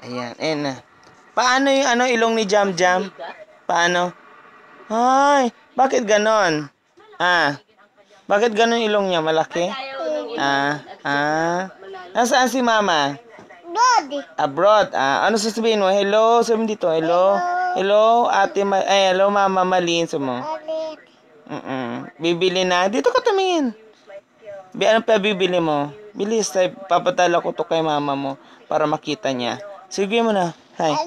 Ayan, ayan na. Paano yung ano, ilong ni Jam Jam? Paano? Ay, bakit ganon? Bakit ganon ilong niya? Malaki? Nasaan si Mama? Abroad. Ano sasabihin mo? Hello, sabihin dito. Hello. Hello, hello, Mama Malin. Mo. Bibili na. Dito ka tumingin. Ano pa bibili mo? Bilis, papadala ko to kay mama mo para makita niya. Sige mo na. Hi. I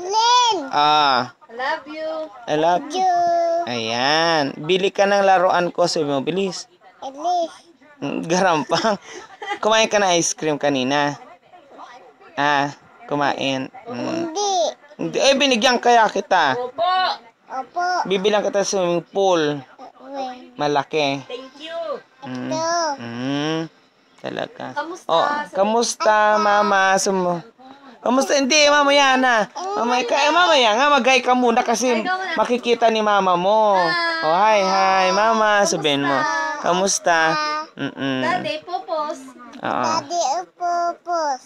love you. I love you. Ayan. Bili ka ng laruan ko. Sabi mo, bilis. Garampang. Kumain ka na ice cream kanina. Kumain. Hindi. Binigyan kaya kita. Opo. Bibilang kita sa swimming pool. Malaki. Thank you. Talaga. Kamusta? Kamusta, Mama? Kamusta? Hindi, mamaya na. Mamaya nga, mag-hi ka muna kasi makikita ni Mama mo. Hi, Mama. Sabihin mo. Kamusta? Daddy, pupos. Daddy, pupos.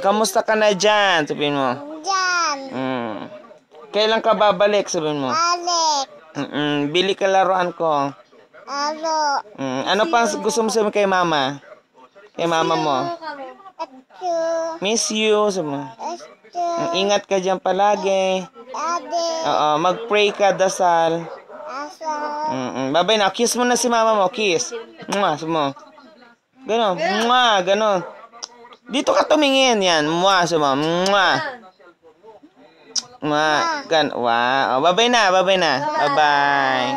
Kamusta ka na dyan? Sabihin mo. Dyan. Kailan ka babalik? Sabihin mo. Balik. Bili ka laruan ko. Ano pa gusto mo sabihin kay Mama? Kay Mama mo? Miss you. Sabihin mo. Ingat ka dyan palagi. Mag-pray ka, dasal. Babay na. Kiss mo na si Mama mo. Kiss. Sabihin mo. Ganon. Ganon. Dito ka tumingin. Yan. Sabihin mo. Wow. Babay na. Bye-bye.